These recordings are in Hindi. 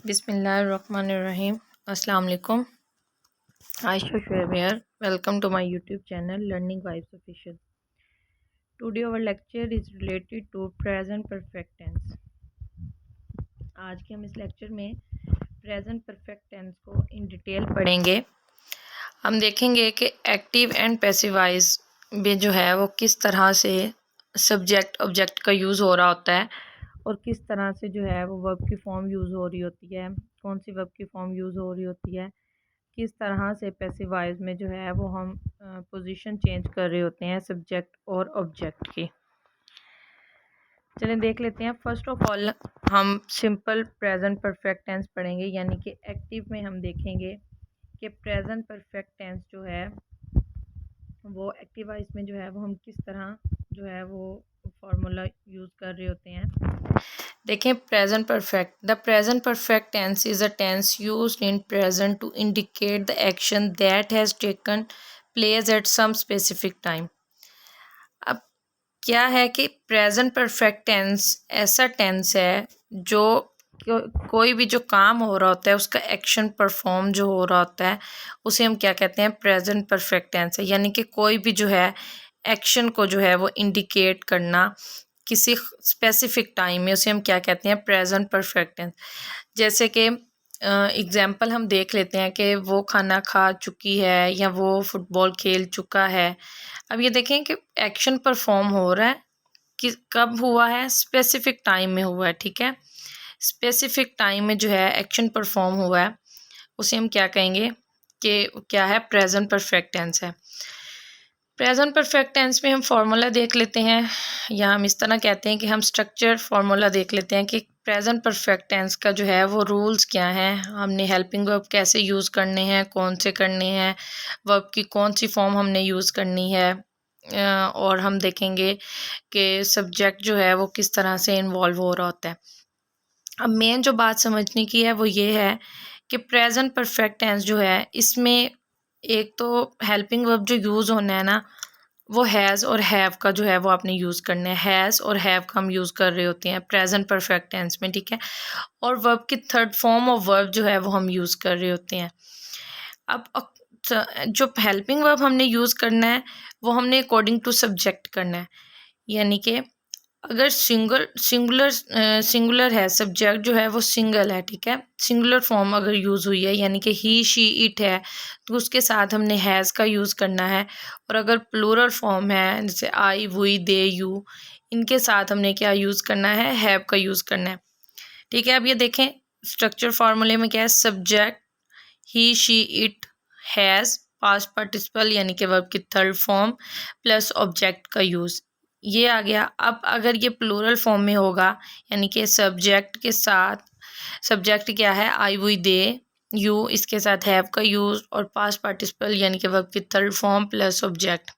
बिस्मिल्लाहिर्रहमानिर्रहीम। अस्सलाम वालेकुम। Ayesha Shoaib here. Welcome to my YouTube channel Learning Vibes Official. Today our lecture is related to present perfect tense. आज के हम इस लेक्चर में प्रेजेंट परफेक्ट टेंस को इन डिटेल पढ़ेंगे। हम देखेंगे कि एक्टिव एंड पैसिवाइज में जो है वो किस तरह से सब्जेक्ट ऑब्जेक्ट का यूज़ हो रहा होता है और किस तरह से जो है वो वर्ब की फॉर्म यूज़ हो रही होती है, कौन सी वर्ब की फॉर्म यूज़ हो रही होती है, किस तरह से पैसिवाइज में जो है वो हम पोजीशन चेंज कर रहे होते हैं सब्जेक्ट और ऑब्जेक्ट की। चलें देख लेते हैं। फर्स्ट ऑफ ऑल हम सिंपल प्रेजेंट परफेक्ट टेंस पढ़ेंगे, यानी कि एक्टिव में हम देखेंगे कि प्रेजेंट परफेक्ट टेंस जो है वो एक्टिवाइज में जो है वो हम किस तरह जो है वो फार्मूला यूज़ कर रहे होते हैं। देखें present perfect. The present perfect tense is a tense used in present to indicate the action that has taken place at some specific time. अब क्या है कि प्रेजेंट परफेक्ट टेंस ऐसा टेंस है जो कोई भी जो काम हो रहा होता है उसका एक्शन परफॉर्म जो हो रहा होता है उसे हम क्या कहते हैं, प्रेजेंट परफेक्ट टेंस है। यानी कि कोई भी जो है एक्शन को जो है वो इंडिकेट करना किसी स्पेसिफिक टाइम में, उसे हम क्या कहते हैं, प्रेजेंट परफेक्ट टेंस। जैसे कि एग्जांपल हम देख लेते हैं कि वो खाना खा चुकी है या वो फुटबॉल खेल चुका है। अब ये देखें कि एक्शन परफॉर्म हो रहा है कि कब हुआ है, स्पेसिफिक टाइम में हुआ है। ठीक है, स्पेसिफिक टाइम में जो है एक्शन परफॉर्म हुआ है उसे हम क्या कहेंगे कि क्या है, प्रेजेंट परफेक्ट टेंस है। प्रेजेंट परफेक्ट टेंस में हम फार्मूला देख लेते हैं, या हम इस तरह कहते हैं कि हम स्ट्रक्चर फार्मूला देख लेते हैं कि प्रेजेंट परफेक्ट टेंस का जो है वो रूल्स क्या हैं, हमने हेल्पिंग वर्ब कैसे यूज़ करने हैं, कौन से करने हैं, वर्ब की कौन सी फॉर्म हमने यूज़ करनी है, और हम देखेंगे कि सब्जेक्ट जो है वो किस तरह से इन्वॉल्व हो रहा होता है। अब मेन जो बात समझने की है वो ये है कि प्रेजेंट परफेक्ट टेंस जो है इसमें एक तो हेल्पिंग वर्ब जो यूज़ होना है ना वो हैज़ और हैव का जो है वो आपने यूज़ करना है। हैज़ और हैव का हम यूज़ कर रहे होते हैं प्रेजेंट परफेक्ट टेंस में। ठीक है, और वर्ब की थर्ड फॉर्म ऑफ वर्ब जो है वो हम यूज़ कर रहे होते हैं। अब जो हेल्पिंग वर्ब हमने यूज़ करना है वो हमने अकॉर्डिंग टू सब्जेक्ट करना है। यानी कि अगर सिंगुलर है, सब्जेक्ट जो है वो सिंगल है, ठीक है, सिंगुलर फॉर्म अगर यूज़ हुई है यानी कि ही शी इट है तो उसके साथ हमने हैज़ का यूज़ करना है। और अगर प्लूरल फॉर्म है जैसे आई वी दे यू, इनके साथ हमने क्या यूज़ करना है, हैव का यूज़ करना है। ठीक है, अब ये देखें स्ट्रक्चर फार्मूले में क्या है, subject he she it has past participle यानी कि वर्ब की थर्ड फॉर्म प्लस ऑब्जेक्ट का यूज़, ये आ गया। अब अगर ये प्लूरल फॉर्म में होगा यानी कि सब्जेक्ट के साथ, सब्जेक्ट क्या है, आई वी दे यू, इसके साथ हैव का यूज़ और पास्ट पार्टिसिपल यानी कि वर्ब की थर्ड फॉर्म प्लस ऑब्जेक्ट।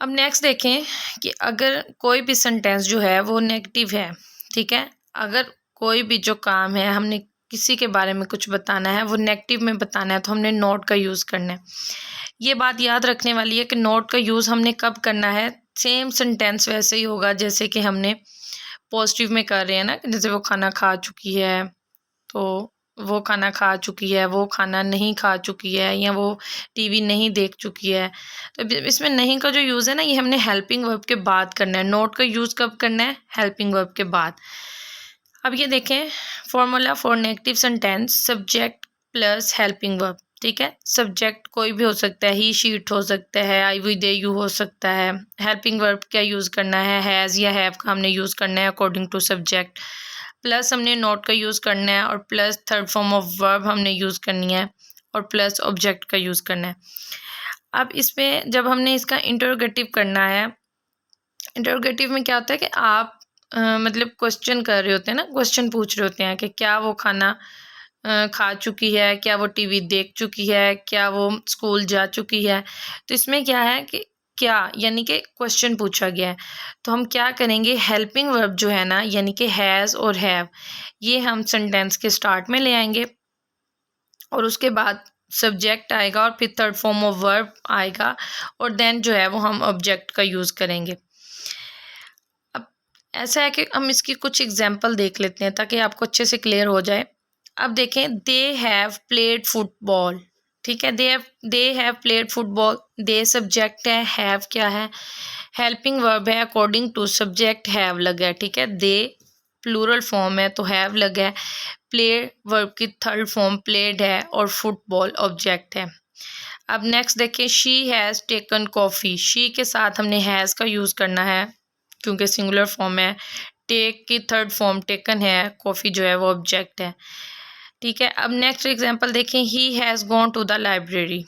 अब नेक्स्ट देखें कि अगर कोई भी सेंटेंस जो है वो नेगेटिव है, ठीक है, अगर कोई भी जो काम है हमने किसी के बारे में कुछ बताना है वो नेगेटिव में बताना है तो हमने नॉट का यूज़ करना है। ये बात याद रखने वाली है कि नॉट का यूज़ हमने कब करना है, सेम सेंटेंस वैसे ही होगा जैसे कि हमने पॉजिटिव में कर रहे हैं ना, जैसे वो खाना खा चुकी है तो वो खाना खा चुकी है, वो खाना नहीं खा चुकी है, या वो टीवी नहीं देख चुकी है। तो इसमें नहीं का जो यूज़ है ना ये हमने हेल्पिंग वर्ब के बाद करना है। नॉट का यूज़ कब करना है, हेल्पिंग वर्ब के बाद। अब ये देखें formula for negative sentence, subject plus helping verb. ठीक है, सब्जेक्ट कोई भी हो सकता है, ही शी इट हो सकता है, आई वी दे यू हो सकता है। हेल्पिंग वर्ब क्या यूज़ करना है, हैज़ या हैव का हमने यूज़ करना है अकॉर्डिंग टू सब्जेक्ट, प्लस हमने नॉट का यूज़ करना है और plus third form of verb हमने यूज़ करनी है और प्लस ऑब्जेक्ट का यूज़ करना है। अब इसमें जब हमने इसका इंटरोगेटिव करना है, इंटरोगेटिव में क्या होता है कि आप मतलब क्वेश्चन कर रहे होते हैं ना, क्वेश्चन पूछ रहे होते हैं कि क्या वो खाना खा चुकी है, क्या वो टीवी देख चुकी है, क्या वो स्कूल जा चुकी है। तो इसमें क्या है कि क्या यानी कि क्वेश्चन पूछा गया है तो हम क्या करेंगे, हेल्पिंग वर्ब जो है ना यानी कि हैज़ और हैव, ये हम सेंटेंस के स्टार्ट में ले आएंगे और उसके बाद सब्जेक्ट आएगा और फिर थर्ड फॉर्म ऑफ वर्ब आएगा और देन जो है वो हम ऑब्जेक्ट का यूज़ करेंगे। अब ऐसा है कि हम इसकी कुछ एग्जांपल देख लेते हैं ताकि आपको अच्छे से क्लियर हो जाए। अब देखें दे हैव प्लेड फुटबॉल, ठीक है, they have played football, they subject है, हैव क्या है, हेल्पिंग वर्ब है, अकॉर्डिंग टू सब्जेक्ट हैव लगा है, ठीक है, दे प्लूरल फॉर्म है तो हैव लगा है, प्ले वर्ब की थर्ड फॉर्म प्लेड है और फुटबॉल ऑब्जेक्ट है। अब नेक्स्ट देखिए she has taken coffee, she के साथ हमने हैज़ का यूज़ करना है क्योंकि सिंगुलर फॉर्म है, टेक की थर्ड फॉर्म टेकन है, कॉफ़ी जो है वो ऑब्जेक्ट है, ठीक है। अब नेक्स्ट एग्जांपल देखें he has gone to the library.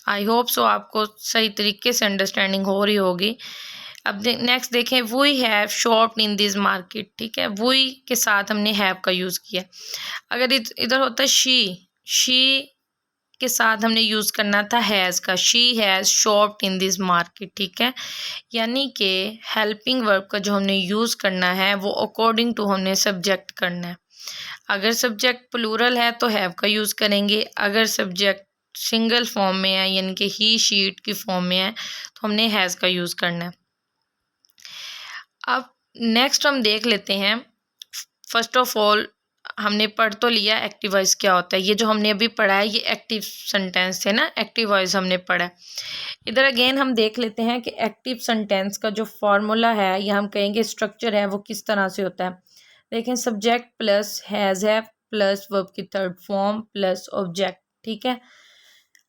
I hope so आपको सही तरीके से अंडरस्टैंडिंग हो रही होगी। अब नेक्स्ट देखें we have shopped in this market, ठीक है, वी के साथ हमने हैव का यूज़ किया। अगर इधर होता शी के साथ हमने यूज़ करना था हैज़ का, she has शॉप्ड in this market, ठीक है, यानी कि हेल्पिंग वर्ब का जो हमने यूज़ करना है वो अकॉर्डिंग टू हमने सब्जेक्ट करना है। अगर सब्जेक्ट प्लूरल है तो हैव का यूज़ करेंगे, अगर सब्जेक्ट सिंगल फॉर्म में है यानी कि ही शीट की फॉर्म में है तो हमने हैज़ का यूज़ करना है। अब नेक्स्ट हम देख लेते हैं, फर्स्ट ऑफ ऑल हमने पढ़ तो लिया एक्टिव वॉइस क्या होता है, ये जो हमने अभी पढ़ा है ये एक्टिव सेंटेंस है ना, एक्टिव वॉइस हमने पढ़ा है। इधर अगेन हम देख लेते हैं कि एक्टिव सेंटेंस का जो फॉर्मूला है या हम कहेंगे स्ट्रक्चर है वो किस तरह से होता है। देखें subject plus has have plus verb की थर्ड फॉर्म प्लस ऑब्जेक्ट, ठीक है।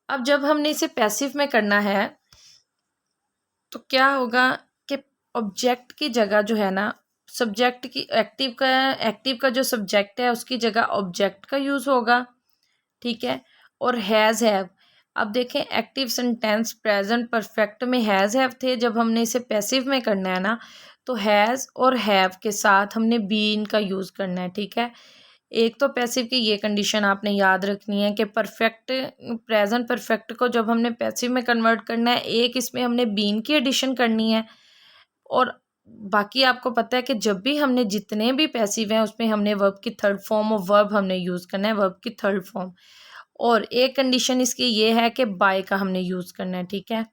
अब जब हमने इसे पैसिव में करना है तो क्या होगा कि ऑब्जेक्ट की जगह जो है ना सब्जेक्ट की एक्टिव का जो सब्जेक्ट है उसकी जगह ऑब्जेक्ट का यूज़ होगा, ठीक है। और हैज़ हैव, अब देखें एक्टिव सेंटेंस प्रेजेंट परफेक्ट में हैज़ हैव थे, जब हमने इसे पैसिव में करना है ना तो हैज़ और हैव के साथ हमने बीन का यूज़ करना है, ठीक है। एक तो पैसिव की ये कंडीशन आपने याद रखनी है कि परफेक्ट प्रेजेंट परफेक्ट को जब हमने पैसिव में कन्वर्ट करना है, एक इसमें हमने बीन की एडिशन करनी है, और बाकी आपको पता है कि जब भी हमने जितने भी पैसिव हैं उसमें हमने वर्ब की थर्ड फॉर्म और वर्ब हमने यूज़ करना है, वर्ब की थर्ड फॉर्म। और एक कंडीशन इसकी ये है कि बाय का हमने यूज़ करना है, ठीक है,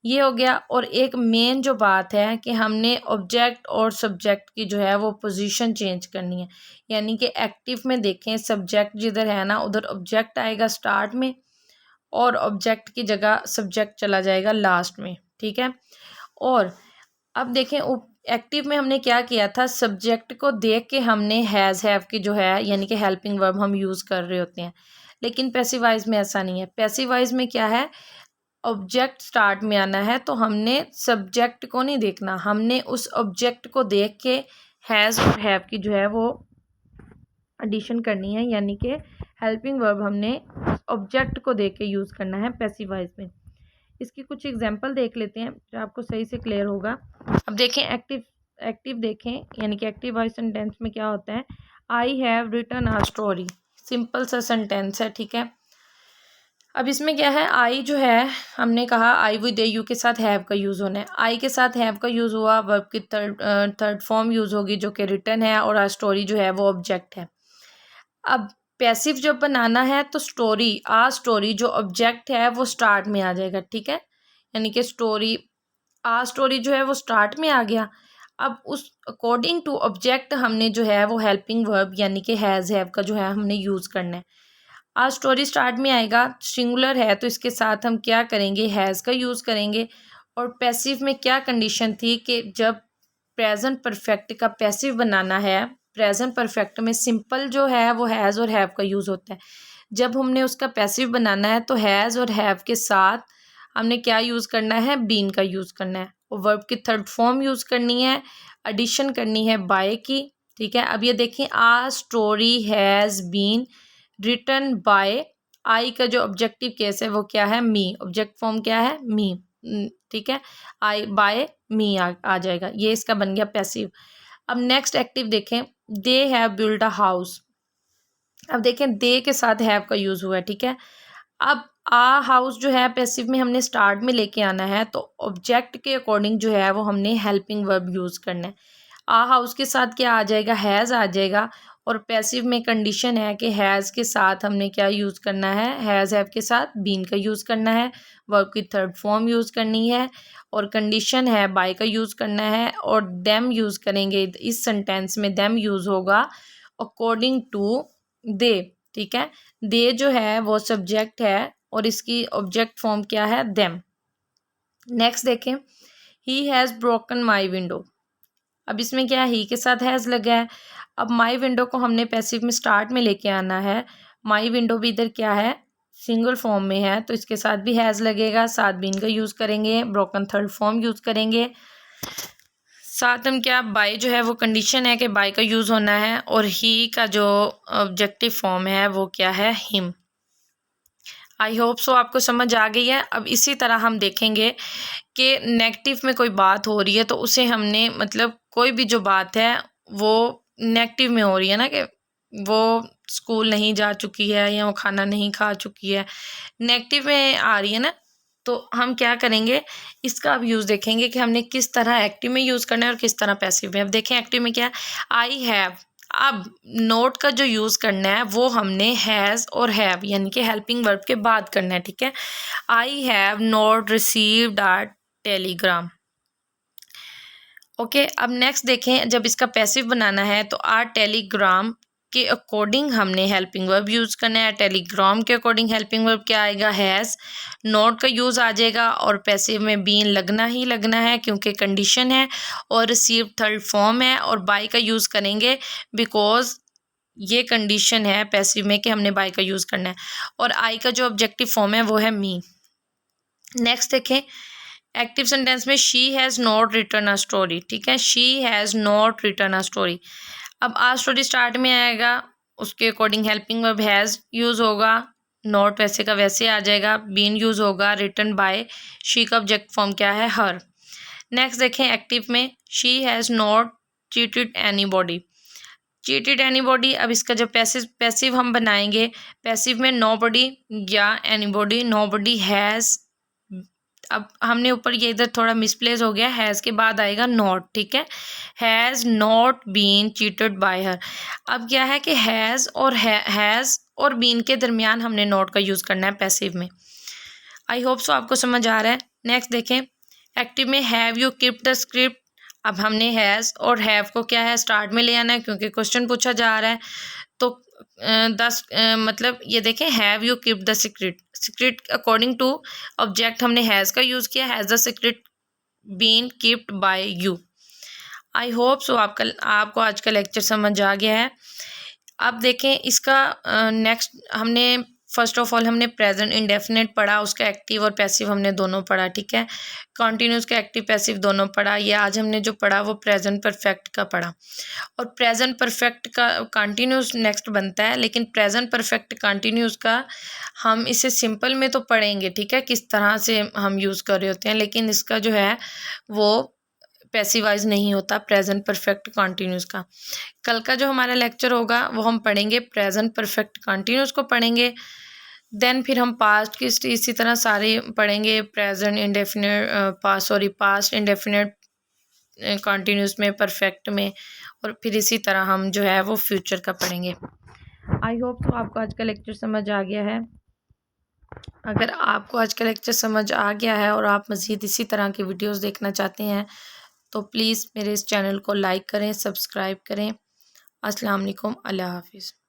ये हो गया। और एक मेन जो बात है कि हमने ऑब्जेक्ट और सब्जेक्ट की जो है वो पोजीशन चेंज करनी है, यानी कि एक्टिव में देखें सब्जेक्ट जिधर है ना उधर ऑब्जेक्ट आएगा स्टार्ट में और ऑब्जेक्ट की जगह सब्जेक्ट चला जाएगा लास्ट में, ठीक है। और अब देखें एक्टिव में हमने क्या किया था, सब्जेक्ट को देख के हमने हैज़ हैव की जो है यानी कि हेल्पिंग वर्ब हम यूज़ कर रहे होते हैं, लेकिन पैसिव वॉइस में ऐसा नहीं है। पैसिव वॉइस में क्या है, ऑब्जेक्ट स्टार्ट में आना है तो हमने सब्जेक्ट को नहीं देखना, हमने उस ऑब्जेक्ट को देख के हैज़ और हैव की जो है वो एडिशन करनी है, यानी कि हेल्पिंग वर्ब हमने ऑब्जेक्ट को देख के यूज़ करना है पैसिव वॉइस में। इसकी कुछ एग्जांपल देख लेते हैं जो आपको सही से क्लियर होगा। अब देखें एक्टिव देखें यानी कि एक्टिव वॉइस सेंटेंस में क्या होता है, I have written a story, simple सा सेंटेंस है, ठीक है। अब इसमें क्या है, आई जो है हमने कहा आई विद ए यू के साथ हैव का यूज़ होना है, आई के साथ हैव का यूज़ हुआ, वर्ब की थर्ड फॉर्म यूज़ होगी जो कि रिटन है, और स्टोरी जो है वो ऑब्जेक्ट है। अब पैसिव जब बनाना है तो स्टोरी जो ऑब्जेक्ट है वो स्टार्ट में आ जाएगा, ठीक है, यानी कि स्टोरी जो है वो स्टार्ट में आ गया। अब उस अकॉर्डिंग टू ऑब्जेक्ट हमने जो है वो हेल्पिंग वर्ब यानी कि हैज़ हैव का जो है हमने यूज़ करना है। आज स्टोरी स्टार्ट में आएगा, सिंगुलर है तो इसके साथ हम क्या करेंगे, हैज़ का यूज़ करेंगे। और पैसिव में क्या कंडीशन थी कि जब प्रेजेंट परफेक्ट का पैसिव बनाना है, प्रेजेंट परफेक्ट में सिंपल जो है वो हैज़ और हैव का यूज़ होता है, जब हमने उसका पैसिव बनाना है तो हैज़ और हैव के साथ हमने क्या यूज़ करना है, बीन का यूज़ करना है, और वर्ब की थर्ड फॉर्म यूज़ करनी है, एडिशन करनी है बाय की, ठीक है। अब ये देखें a story has been written by, आई का जो ऑब्जेक्टिव केस है वो क्या है, मी, ऑब्जेक्ट फॉर्म क्या है, मी, ठीक है, आई बाय मी आ जाएगा, ये इसका बन गया पैसिव। अब नेक्स्ट एक्टिव देखें, they have build a house. अब देखें दे के साथ हैव का यूज़ हुआ है, ठीक है। अब आ हाउस जो है पैसिव में हमने स्टार्ट में लेके आना है तो ऑब्जेक्ट के अकॉर्डिंग जो है वो हमने हेल्पिंग वर्ब यूज़ करना है। आ हाउस के साथ क्या आ जाएगा, हैज़ आ जाएगा, और पैसिव में कंडीशन है कि हैज़ के साथ हमने क्या यूज़ करना है, हैज़ हैव के साथ बीन का यूज़ करना है, वर्ब की थर्ड फॉर्म यूज़ करनी है, और कंडीशन है बाय का यूज़ करना है, और देम यूज़ करेंगे। इस सेंटेंस में देम यूज़ होगा अकॉर्डिंग टू दे, ठीक है। दे जो है वो सब्जेक्ट है और इसकी ऑब्जेक्ट फॉर्म क्या है, देम। नेक्स्ट देखें, he has broken my window. अब इसमें क्या है, ही के साथ हैज़ लगा है। अब माई विंडो को हमने पैसिव में स्टार्ट में लेके आना है। माई विंडो भी इधर क्या है, सिंगल फॉर्म में है, तो इसके साथ भी हैज़ लगेगा, साथ भी इनका यूज़ करेंगे, ब्रोकन थर्ड फॉर्म यूज़ करेंगे। साथ हम क्या, बाय जो है वो कंडीशन है कि बाय का यूज़ होना है, और ही का जो ऑब्जेक्टिव फॉर्म है वो क्या है, हिम। आई होप सो आपको समझ आ गई है। अब इसी तरह हम देखेंगे कि नेगेटिव में कोई बात हो रही है तो उसे हमने मतलब कोई भी जो बात है वो नेगेटिव में हो रही है ना, कि वो स्कूल नहीं जा चुकी है या वो खाना नहीं खा चुकी है, नेगेटिव में आ रही है ना, तो हम क्या करेंगे, इसका अब यूज़ देखेंगे कि हमने किस तरह एक्टिव में यूज़ करना है और किस तरह पैसिव में। अब देखें एक्टिव में क्या है, आई हैव। अब नोट का जो यूज़ करना है वो हमने हैज़ और हैव यानी कि हेल्पिंग वर्ब के बाद करना है, ठीक है। I have not received a Telegram. Okay, अब नेक्स्ट देखें, जब इसका पैसिव बनाना है तो आर टेलीग्राम के अकॉर्डिंग हमने हेल्पिंग वर्ब यूज़ करना है। टेलीग्राम के अकॉर्डिंग हेल्पिंग वर्ब क्या आएगा, हैज़। नॉट का यूज़ आ जाएगा और पैसिव में बीन लगना ही लगना है क्योंकि कंडीशन है, और रिसीव थर्ड फॉर्म है, और बाय का यूज़ करेंगे बिकॉज ये कंडीशन है पैसिव में कि हमने बाय का यूज़ करना है, और आई का जो ऑब्जेक्टिव फॉर्म है वो है मी। नेक्स्ट देखें, एक्टिव सेंटेंस में she has not written a story, ठीक है, she has not written a story. अब आ स्टोरी स्टार्ट में आएगा, उसके according helping verb has use होगा, नॉट वैसे का वैसे आ जाएगा, बीन यूज़ होगा, रिटन बाय, शी का ऑब्जेक्ट फॉर्म क्या है, हर। नेक्स्ट देखें एक्टिव में, she has not cheated anybody. Cheated anybody, अब इसका जो पैसिव हम बनाएंगे, पैसिव में नोबडी या एनीबॉडी, नोबडी हैज़। अब हमने ऊपर ये इधर थोड़ा मिसप्लेस हो गया, हैज़ के बाद आएगा नॉट, ठीक है, has not been cheated by her. अब क्या है कि हैज़ और बीन के दरमियान हमने नॉट का यूज़ करना है पैसिव में। आई होप सो आपको समझ आ रहा है। नेक्स्ट देखें, एक्टिव में have you keeped the script. अब हमने हैज़ और हैव को क्या है, स्टार्ट में ले आना है क्योंकि क्वेश्चन पूछा जा रहा है, तो मतलब ये देखें, have you keeped the secret. Secret according to object हमने हैज़ का यूज़ किया, has the secret been keeped by you. I hope so आपको आज का लेक्चर समझ आ गया है। अब देखें इसका नेक्स्ट, हमने फर्स्ट ऑफ ऑल हमने प्रेजेंट इंडेफिनिट पढ़ा, उसका एक्टिव और पैसिव हमने दोनों पढ़ा, ठीक है। कॉन्टिन्यूस का एक्टिव पैसिव दोनों पढ़ा। ये आज हमने जो पढ़ा वो प्रेजेंट परफेक्ट का पढ़ा, और प्रेजेंट परफेक्ट का कॉन्टिन्यूस नेक्स्ट बनता है, लेकिन प्रेजेंट परफेक्ट कॉन्टिन्यूस का हम इसे सिंपल में तो पढ़ेंगे, ठीक है, किस तरह से हम यूज़ कर रहे होते हैं, लेकिन इसका जो है वो पैसिवाइज नहीं होता प्रेजेंट परफेक्ट कॉन्टिन्यूस का। कल का जो हमारा लेक्चर होगा वो हम पढ़ेंगे प्रेजेंट परफेक्ट कॉन्टिन्यूस को पढ़ेंगे, देन फिर हम पास्ट की इसी तरह सारे पढ़ेंगे, present indefinite past indefinite continuous में, परफेक्ट में, और फिर इसी तरह हम जो है वो फ्यूचर का पढ़ेंगे। आई होप तो आपको आज का लेक्चर समझ आ गया है। अगर आपको आज का लेक्चर समझ आ गया है और आप मज़ीद इसी तरह की वीडियोस देखना चाहते हैं तो प्लीज़ मेरे इस चैनल को लाइक करें, सब्सक्राइब करें। अस्सलाम वालेकुम, अल्लाह हाफिज़।